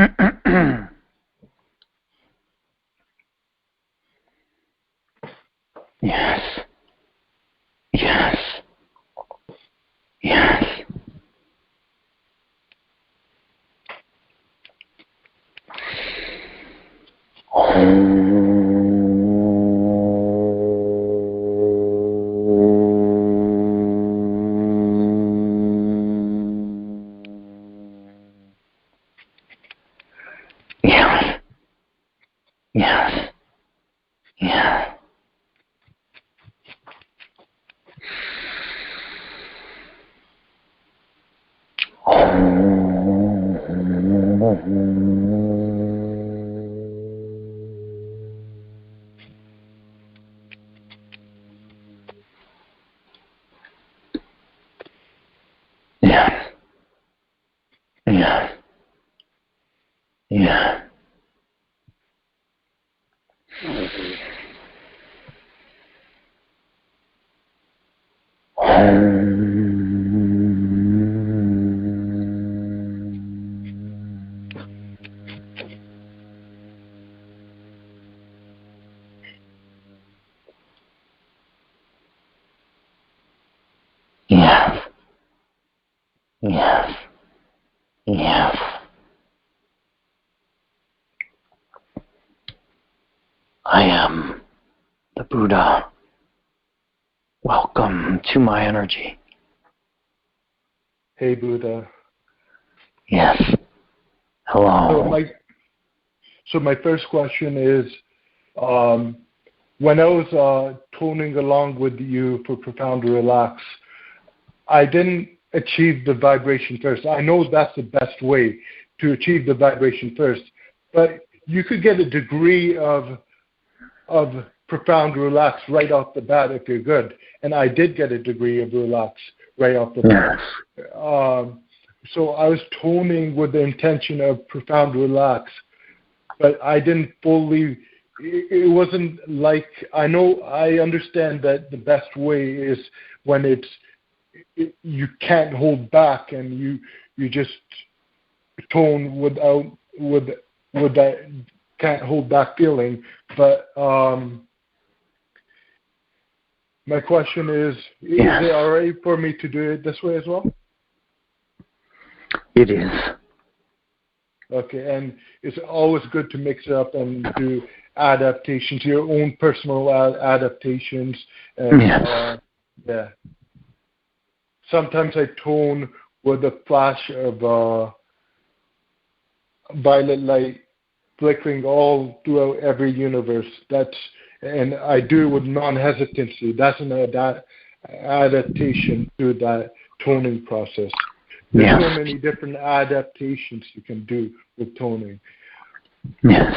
Yes. Yes. Yes. Yes. Yes. Yes. Yes. Yes. Yes. Yes. Yes. Yes. I am the Buddha. Welcome to my energy. Hey, Buddha. Yes. Hello. So my first question is, when I was toning along with you for Profound Relax, I didn't achieve the vibration first. I know that's the best way to achieve the vibration first, but you could get a degree of Profound Relax right off the bat if you're good. And I did get a degree of Relax right off the bat. So I was toning with the intention of Profound Relax, but I didn't fully, it wasn't like, I understand that the best way is when you can't hold back and you just tone with that can't hold back feeling. But my question is it all right for me to do it this way as well? It is. Okay, and it's always good to mix it up and do adaptations, your own personal adaptations. And, yeah. Sometimes I tone with a flash of violet light flickering all throughout every universe. And I do it with non-hesitancy. That's an adaptation to that toning process. There's so many different adaptations you can do with toning. Yes.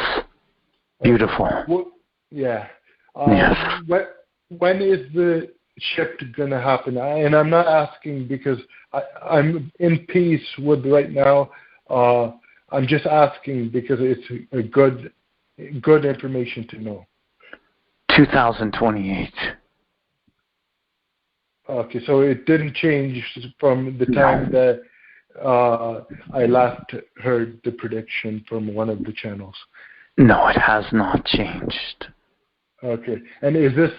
Beautiful. Yeah. When is the shift going to happen? And I'm not asking because I'm in peace with right now. I'm just asking because it's a good information to know. 2028. Okay, so it didn't change from the time that I last heard the prediction from one of the channels. No, it has not changed. Okay, and is this?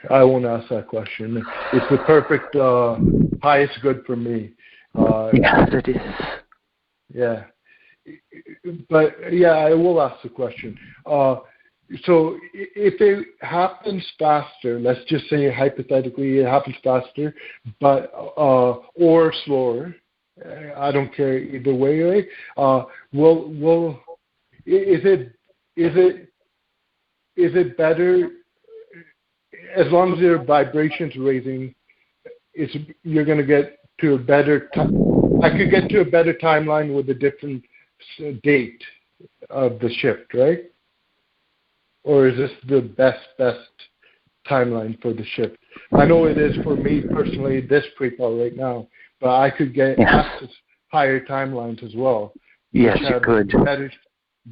I won't ask that question. It's the perfect highest good for me. Yes, it is. Yeah, but yeah, I will ask the question. So if it happens faster, let's just say hypothetically it happens faster, but or slower, I don't care either way. Right? Is it better as long as your vibration's raising? You're going to get to a better. I could get to a better timeline with a different date of the shift, right? Or is this the best timeline for the shift? I know it is for me personally, this Preetpaul right now, but I could get access higher timelines as well. Yes, you could.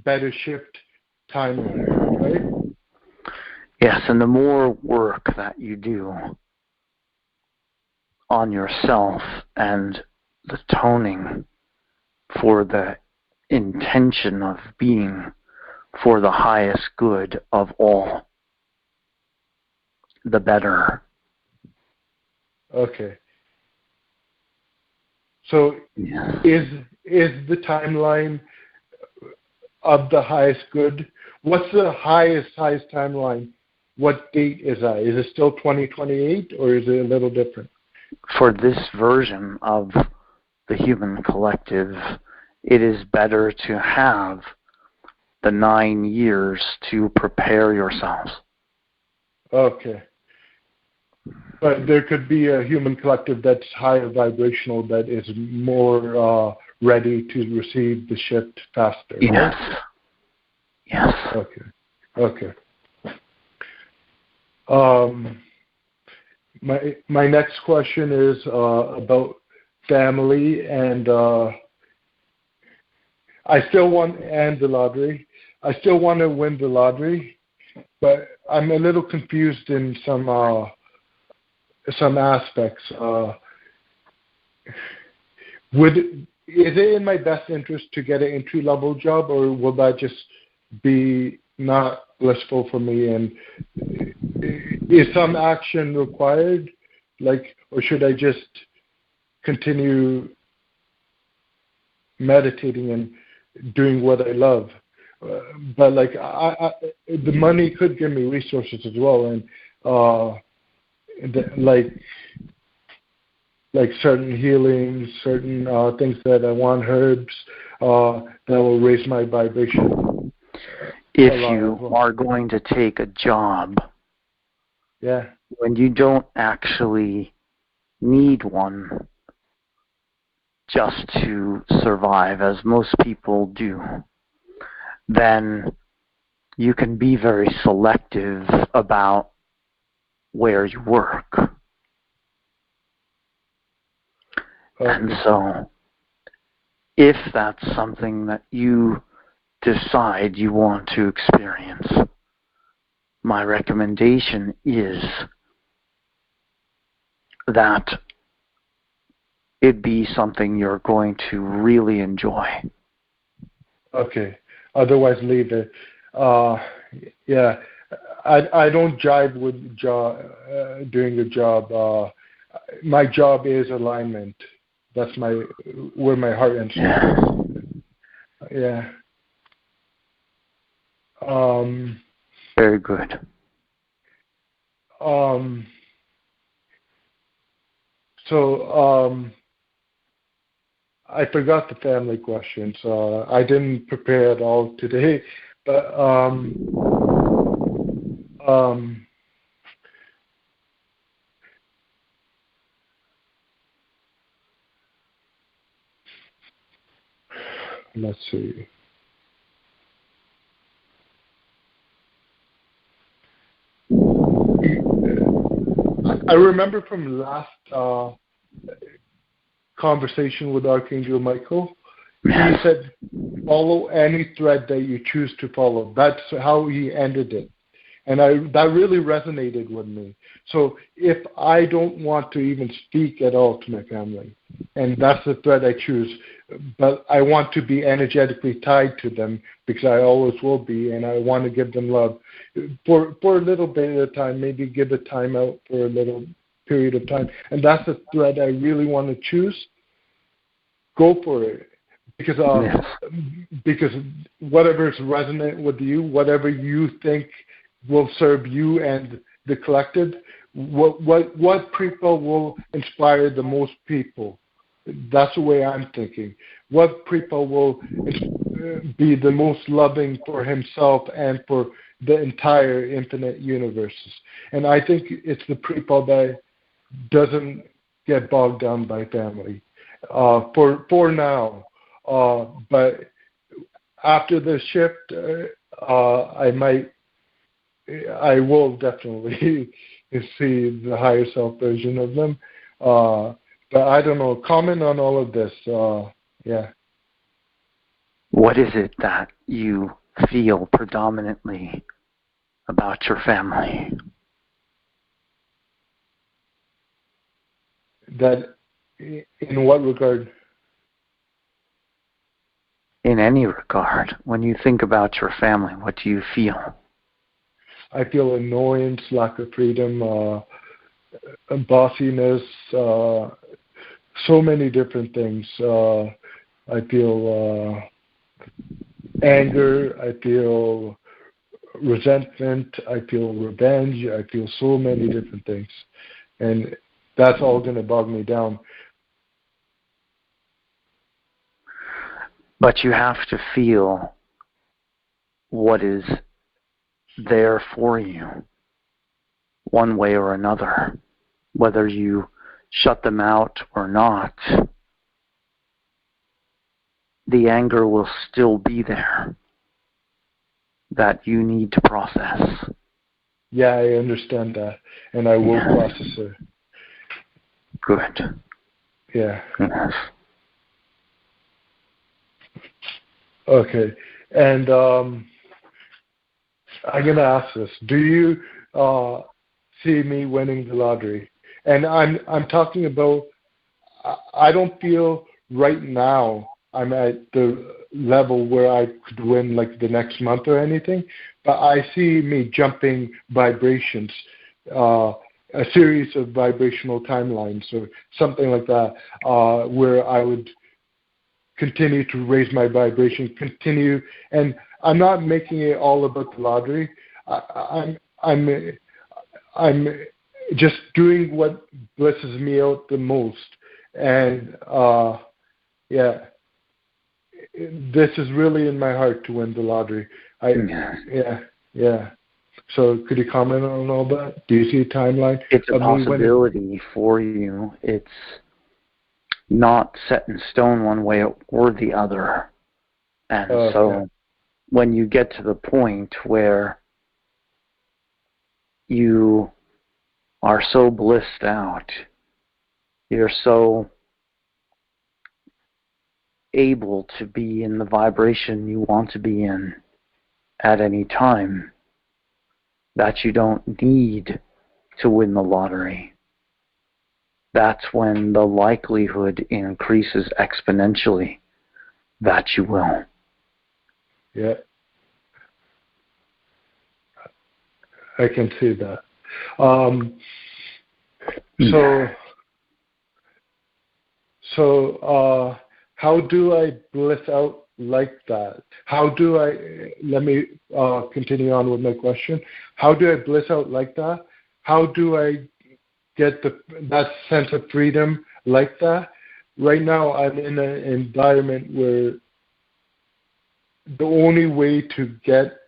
Better shift timeline, right? Yes, and the more work that you do on yourself and the toning for the intention of being for the highest good of all, the better. Okay. So Yeah. is the timeline of the highest good? What's the highest timeline? What date is that? Is it still 2028 or is it a little different? For this version of the human collective, it is better to have the 9 years to prepare yourselves. Okay. But there could be a human collective that's higher vibrational that is more ready to receive the shift faster. Yes. Right? Yes. Okay. My next question is about family, and I still want the lottery. I still want to win the lottery, but I'm a little confused in some aspects. Is it in my best interest to get an entry-level job, or will that just be not blissful for me? And is some action required, or should I just continue meditating and doing what I love? But the money could give me resources as well, and like certain healings, certain things that I want, herbs that will raise my vibration. If you are going to take a job, yeah, when you don't actually need one just to survive, as most people do, then you can be very selective about where you work. Okay. And so, if that's something that you decide you want to experience, my recommendation is that it be something you're going to really enjoy. Okay. Otherwise, leave it. Yeah, I don't jive with doing a job. My job is alignment. That's where my heart and soul is. Yeah. Very good. So I forgot the family question, so I didn't prepare at all today. But let's see. I remember from last conversation with Archangel Michael, he said, follow any thread that you choose to follow. That's how he ended it. And that really resonated with me. So if I don't want to even speak at all to my family, and that's the thread I choose, but I want to be energetically tied to them because I always will be, and I want to give them love for a little bit at a time, maybe give a time out for a little period of time. And that's the thread I really want to choose. Go for it. Because whatever is resonant with you, whatever you think will serve you and the collective, what Preetpaul will inspire the most people. That's the way I'm thinking. What Preetpaul will be the most loving for himself and for the entire infinite universes. And I think it's the Preetpaul that doesn't get bogged down by family for now. But after the shift, I will definitely see the higher self version of them. But I don't know. Comment on all of this. Yeah. What is it that you feel predominantly about your family? That in what regard? In any regard, when you think about your family, what do you feel? I feel annoyance, lack of freedom, bossiness, so many different things. I feel anger, I feel resentment, I feel revenge, I feel so many different things. And that's all going to bog me down. But you have to feel what is there for you, one way or another, whether you shut them out or not. The anger will still be there that you need to process. Yeah, I understand that, and I will process it. Good. Yeah. Yes. Okay, and I'm going to ask this. Do you see me winning the lottery? And I'm talking about, I don't feel right now I'm at the level where I could win like the next month or anything, but I see me jumping vibrations, a series of vibrational timelines or something like that, where I would continue to raise my vibration, continue, and I'm not making it all about the lottery. I'm just doing what blesses me out the most, and this is really in my heart to win the lottery. So could you comment on all that? Do you see a timeline? It's a possibility for you. It's not set in stone one way or the other. And so when you get to the point where you are so blissed out, you're so able to be in the vibration you want to be in at any time, that you don't need to win the lottery, that's when the likelihood increases exponentially that you will. Yeah. I can see that. So how do I bliss out like that? How do I, let me continue on with my question. How do I bliss out like that? How do I get that sense of freedom like that? Right now I'm in an environment where the only way to get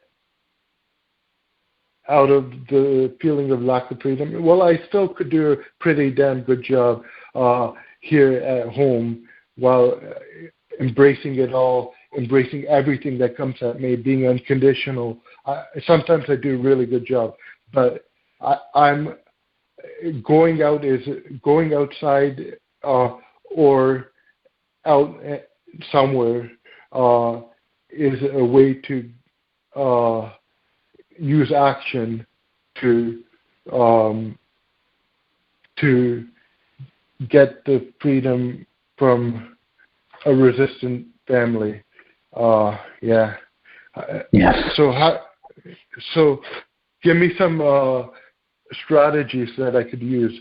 out of the feeling of lack of freedom, well, I still could do a pretty damn good job here at home while embracing it all, embracing everything that comes at me, being unconditional. Sometimes I do a really good job, but I'm going outside or out somewhere is a way to use action to get the freedom from a resistant family. Yes. So give me some strategies that I could use.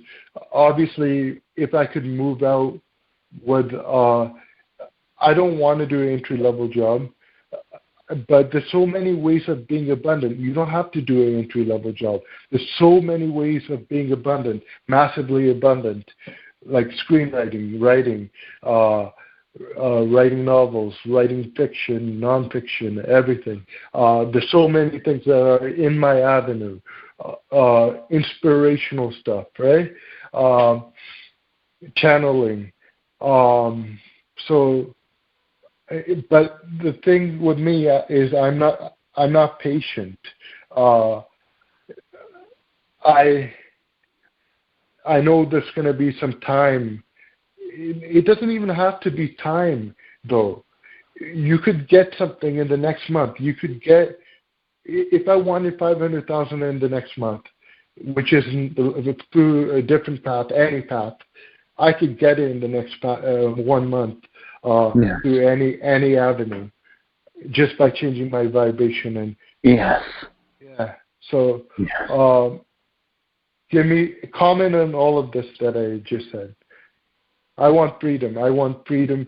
Obviously, if I could move out, I don't want to do an entry-level job, but there's so many ways of being abundant. You don't have to do an entry-level job. There's so many ways of being abundant, massively abundant, like screenwriting, writing, writing novels, writing fiction, nonfiction, everything. There's so many things that are in my avenue. Inspirational stuff, right? Channeling. But the thing with me is I'm not patient. I know there's going to be some time. It doesn't even have to be time, though. You could get something in the next month. You could get, if I wanted $500,000 in the next month, which is through a different path, any path, I could get it in the next 1 month Yes. through any avenue, just by changing my vibration. And Yes. yeah, so Yes. give me comment on all of this that I just said. I want freedom. I want freedom.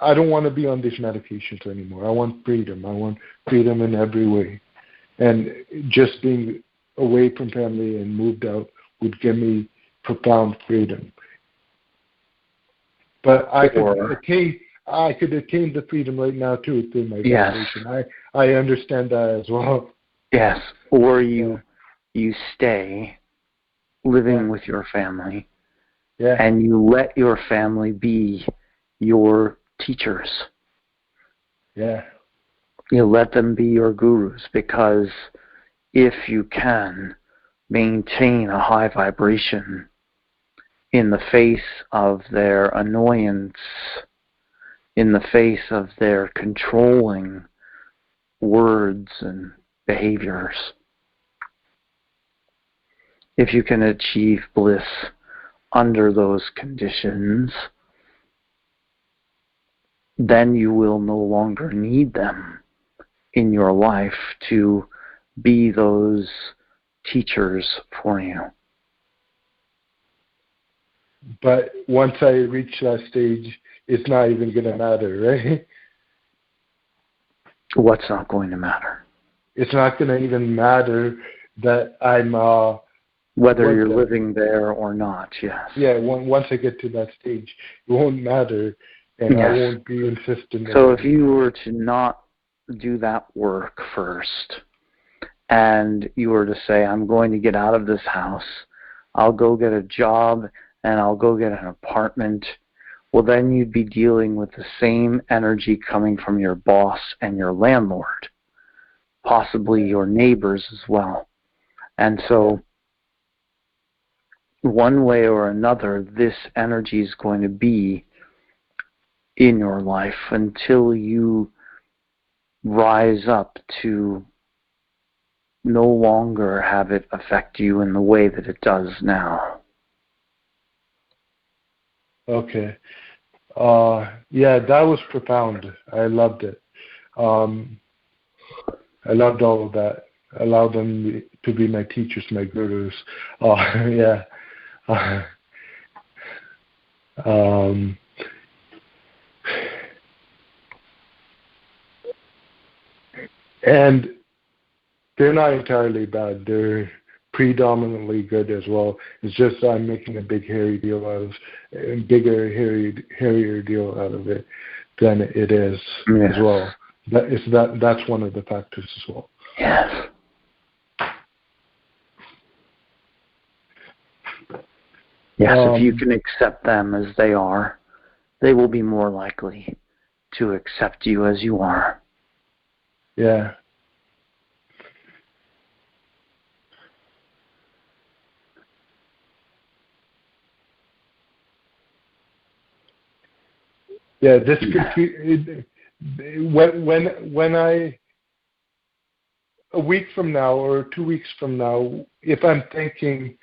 I don't want to be on these medications anymore. I want freedom. I want freedom in every way. And just being away from family and moved out would give me profound freedom. But I could attain the freedom right now too through my vibration. I understand that as well. Yes. Or you stay living with your family. Yeah. And you let your family be your teachers. Yeah. You let them be your gurus, because if you can maintain a high vibration in the face of their annoyance, in the face of their controlling words and behaviors, if you can achieve bliss under those conditions, then you will no longer need them in your life to be those teachers for you. But once I reach that stage, it's not even going to matter, right? What's not going to matter? It's not going to even matter that I'm... whether you're living there or not, yes. Yeah, once I get to that stage, it won't matter, and I won't be insistent. So if you were to not do that work first, and you were to say, I'm going to get out of this house, I'll go get a job, and I'll go get an apartment, well, then you'd be dealing with the same energy coming from your boss and your landlord, possibly your neighbors as well. And so one way or another, this energy is going to be in your life until you rise up to no longer have it affect you in the way that it does now. Okay. Yeah, that was profound. I loved it. I loved all of that. I allowed them to be my teachers, my gurus. Yeah. And they're not entirely bad. They're predominantly good as well. It's just I'm making a hairier deal out of it than it is as well. That's one of the factors as well. Yes. Yes, if you can accept them as they are, they will be more likely to accept you as you are. Yeah. Yeah, this could when I, a week from now or 2 weeks from now, if I'm thinking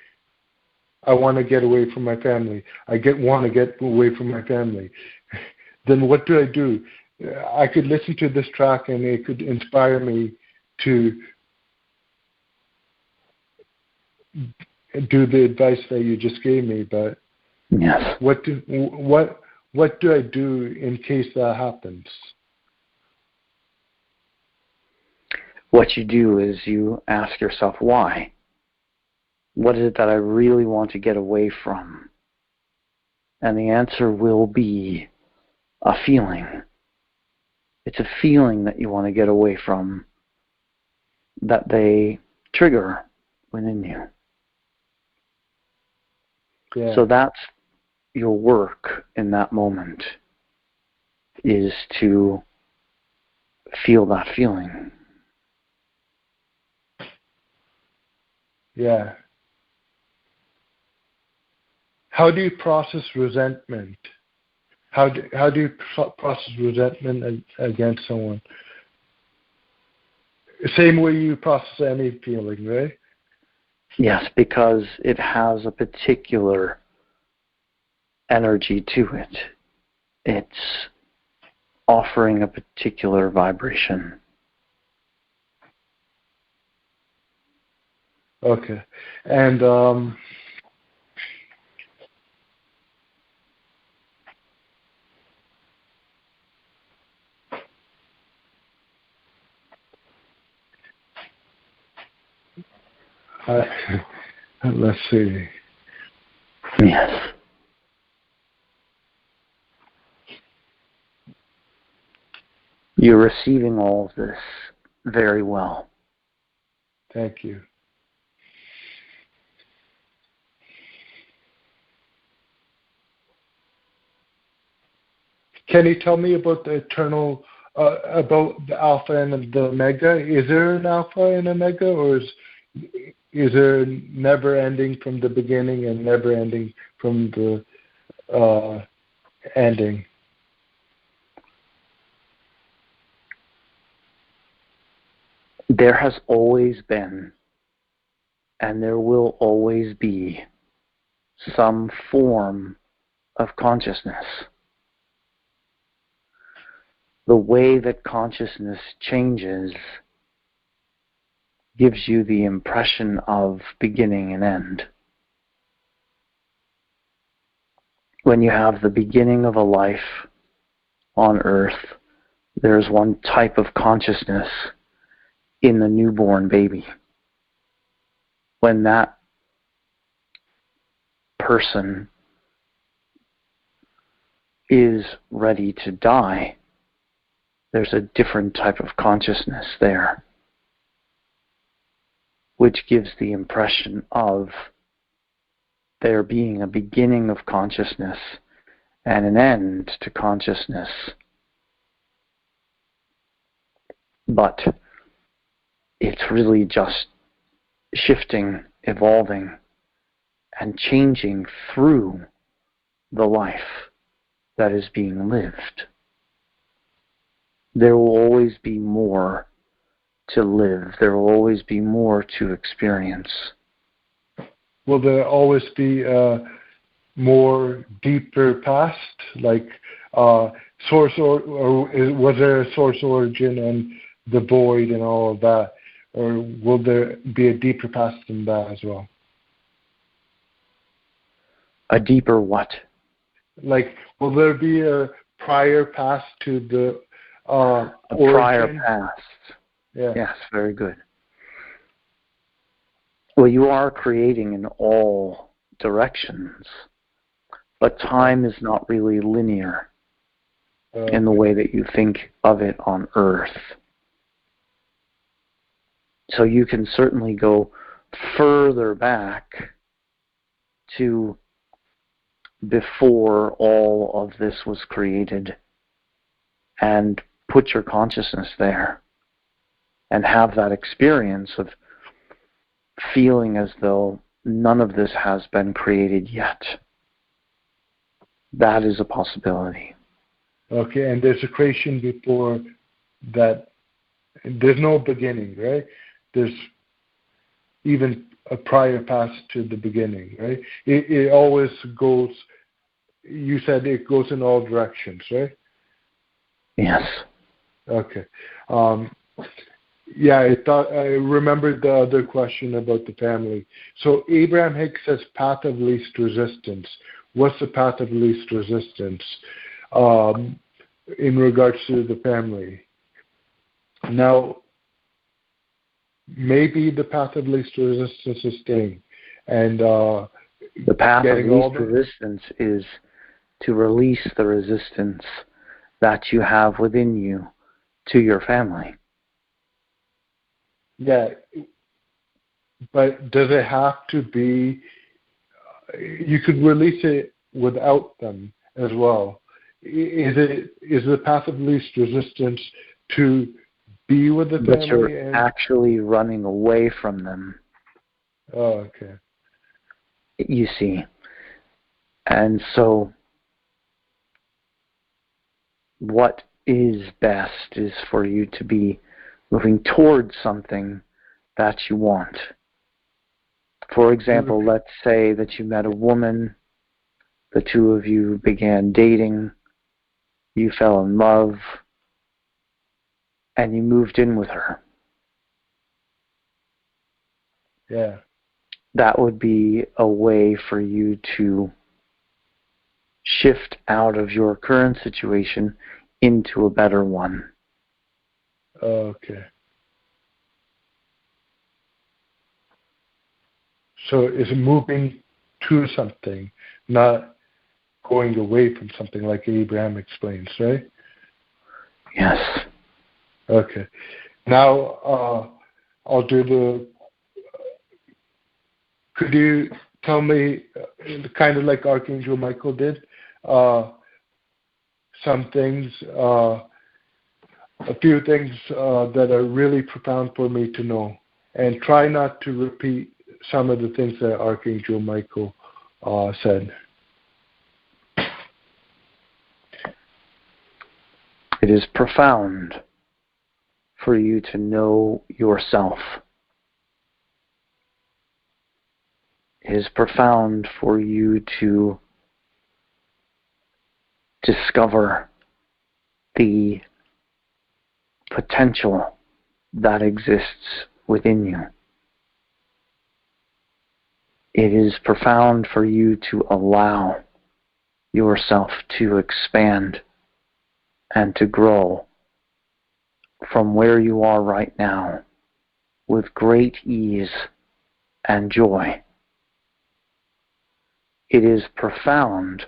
I want to get away from my family, want to get away from my family, then what do I do? I could listen to this track and it could inspire me to do the advice that you just gave me, but yes. What do I do in case that happens? What you do is you ask yourself, why? What is it that I really want to get away from? And the answer will be a feeling. It's a feeling that you want to get away from that they trigger within you. Yeah. So that's your work in that moment, is to feel that feeling. Yeah. How do you process resentment? How do you process resentment against someone? Same way you process any feeling, right? Yes, because it has a particular energy to it. It's offering a particular vibration. Okay. And let's see. Yes. You're receiving all of this very well. Thank you. Can you tell me about the eternal, about the Alpha and the Omega? Is there an Alpha and Omega, or is there never ending from the beginning and never ending from the ending? There has always been, and there will always be, some form of consciousness. The way that consciousness changes gives you the impression of beginning and end. When you have the beginning of a life on earth, there's one type of consciousness in the newborn baby. When that person is ready to die, there's a different type of consciousness there, which gives the impression of there being a beginning of consciousness and an end to consciousness. But it's really just shifting, evolving, and changing through the life that is being lived. There will always be more to live. There will always be more to experience. Will there always be a more deeper past, like source, or was there a source origin and the void and all of that? Or will there be a deeper past than that as well? A deeper what? Like, will there be a prior past to the a origin? Prior past. Yeah. Yes, very good. Well, you are creating in all directions, but time is not really linear in the way that you think of it on Earth. So you can certainly go further back to before all of this was created and put your consciousness there and have that experience of feeling as though none of this has been created yet. That is a possibility. Okay, and there's a creation before that. There's no beginning, right? There's even a prior past to the beginning, right? It always goes, you said it goes in all directions, right? Yes. Okay. Yeah, I remembered the other question about the family. So Abraham Hicks says path of least resistance. What's the path of least resistance in regards to the family? Now, maybe the path of least resistance is staying. And the path of least resistance is to release the resistance that you have within you to your family. Yeah, but does it have to be, you could release it without them as well. Is the path of least resistance to be with the family? But you're actually running away from them. Oh, okay. You see. And so what is best is for you to be moving towards something that you want. For example, let's say that you met a woman The two of you began dating, you fell in love, and you moved in with her. Yeah. That would be a way for you to shift out of your current situation into a better one. Okay. So it's moving to something, not going away from something like Abraham explains, right? Yes. Okay. Now, I'll do the... Could you tell me, kind of like Archangel Michael did, some things, a few things that are really profound for me to know, and try not to repeat some of the things that Archangel Michael said. It is profound for you to know yourself. It is profound for you to discover the potential that exists within you. It is profound for you to allow yourself to expand and to grow from where you are right now with great ease and joy. It is profound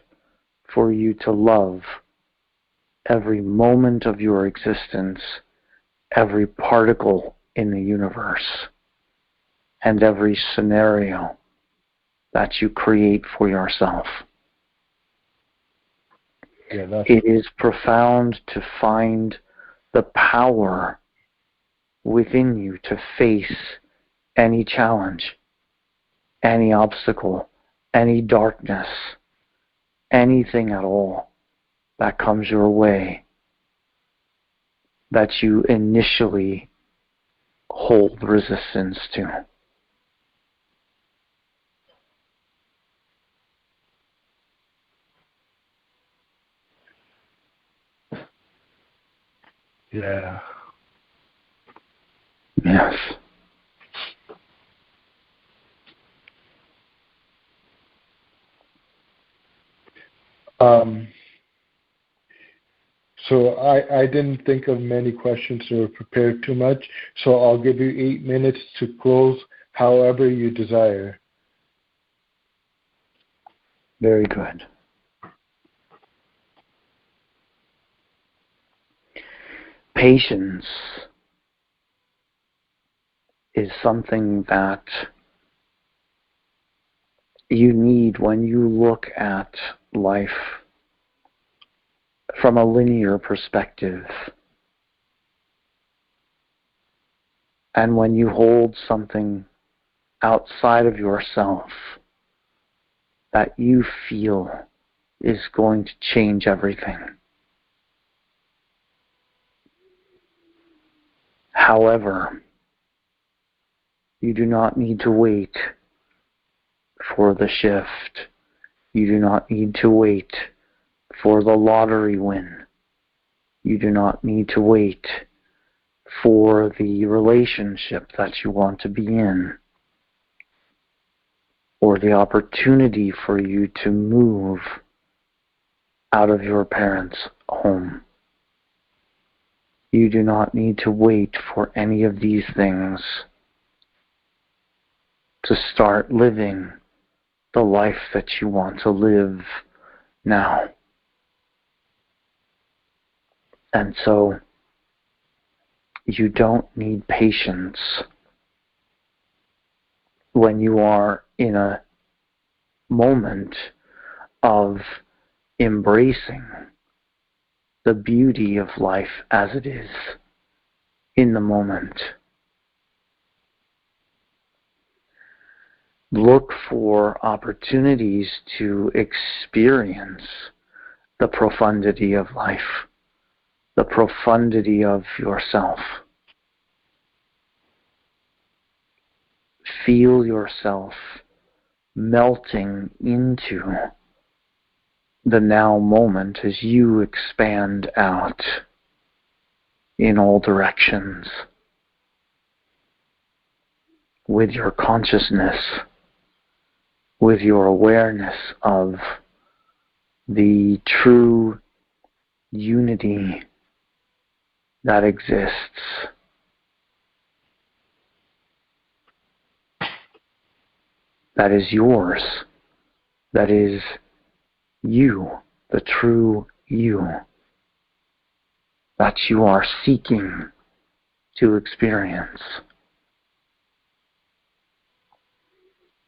for you to love every moment of your existence, every particle in the universe, and every scenario that you create for yourself. Yeah, it is profound to find the power within you to face any challenge, any obstacle, any darkness, anything at all that comes your way that you initially hold resistance to. Yeah. Yes. So I didn't think of many questions or prepare too much, so I'll give you 8 minutes to close however you desire. Very good. Patience is something that you need when you look at life from a linear perspective. And when you hold something outside of yourself that you feel is going to change everything. However, you do not need to wait for the shift. You do not need to wait for the lottery win. You do not need to wait for the relationship that you want to be in, or the opportunity for you to move out of your parents' home. You do not need to wait for any of these things to start living the life that you want to live now. And so, you don't need patience when you are in a moment of embracing the beauty of life as it is in the moment. Look for opportunities to experience the profundity of life, the profundity of yourself. Feel yourself melting into the now moment as you expand out in all directions with your consciousness, with your awareness of the true unity that exists. That is yours. That is you, the true you, that you are seeking to experience.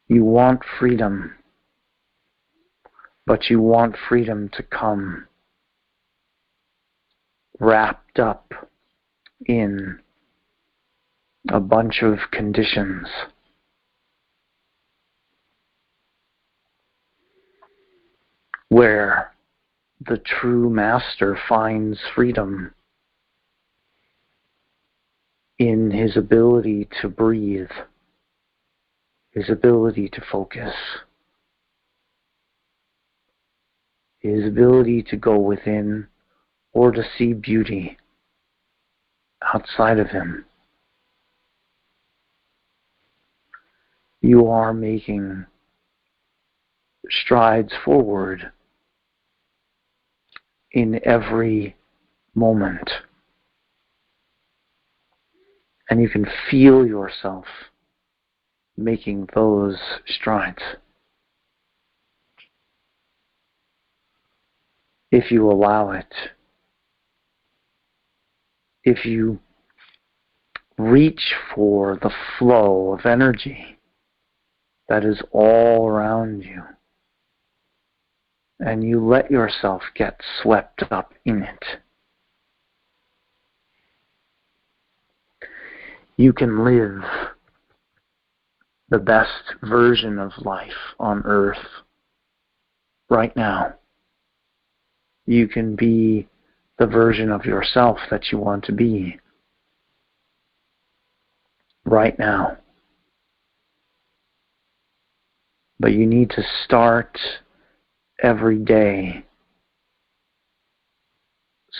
You want freedom, but you want freedom to come wrapped up in a bunch of conditions. Where the true master finds freedom in his ability to breathe, his ability to focus, his ability to go within or to see beauty outside of him. You are making strides forward in every moment. And you can feel yourself making those strides. If you allow it, if you reach for the flow of energy that is all around you, and you let yourself get swept up in it, you can live the best version of life on earth right now. You can be the version of yourself that you want to be right now. But you need to start every day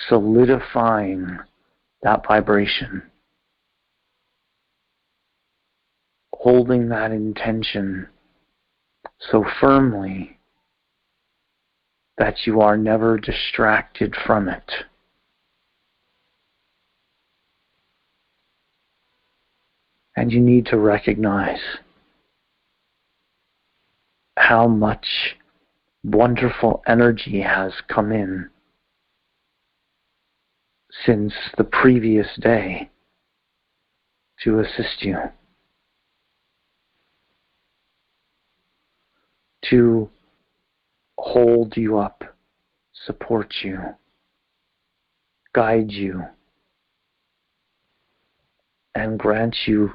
solidifying that vibration, holding that intention so firmly that you are never distracted from it. And you need to recognize how much wonderful energy has come in since the previous day to assist you, to hold you up, support you, guide you, and grant you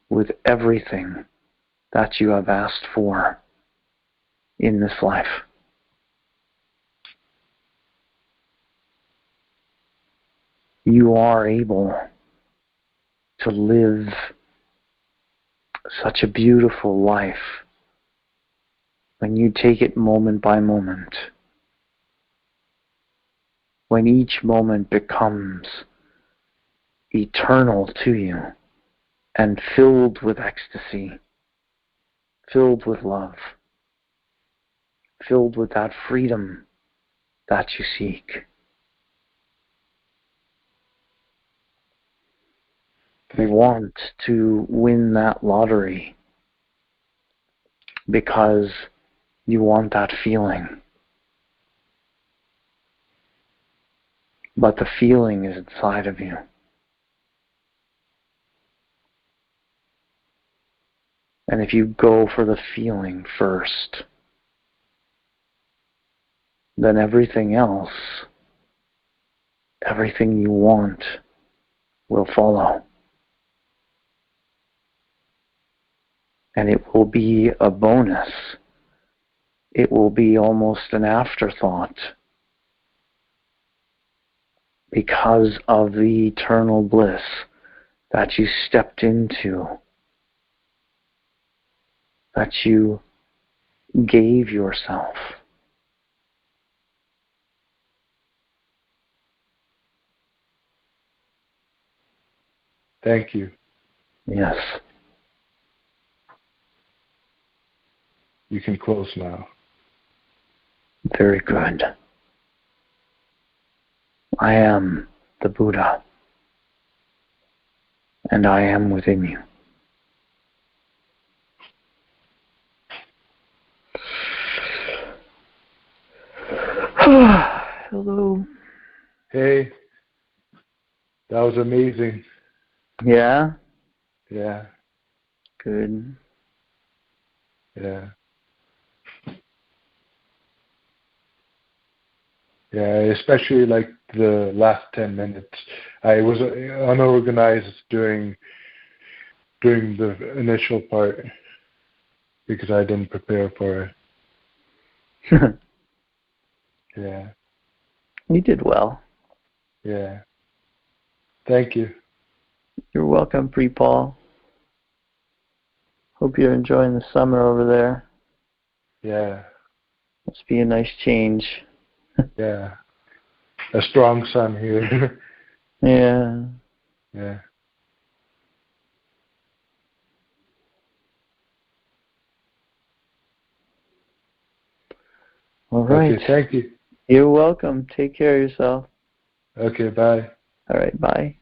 with everything that you have asked for in this life. You are able to live such a beautiful life when you take it moment by moment, when each moment becomes eternal to you and filled with ecstasy, filled with love, filled with that freedom that you seek. We want to win that lottery because you want that feeling. But the feeling is inside of you. And if you go for the feeling first, then everything else, everything you want, will follow. And it will be a bonus. It will be almost an afterthought because of the eternal bliss that you stepped into, that you gave yourself. Thank you. Yes. You can close now. Very good. I am the Buddha, and I am within you. Hello. Hey, that was amazing. Yeah? Yeah, Good. yeah. Yeah, especially like the last 10 minutes. I was unorganized during the initial part because I didn't prepare for it. Yeah, You did well. yeah. Thank you. You're welcome, Preetpaul. Hope you're enjoying the summer over there. Yeah, Must be a nice change. yeah. A strong sun here. Yeah. Yeah. All right. Okay, thank you. You're welcome. Take care of yourself. Okay, bye. All right. Bye.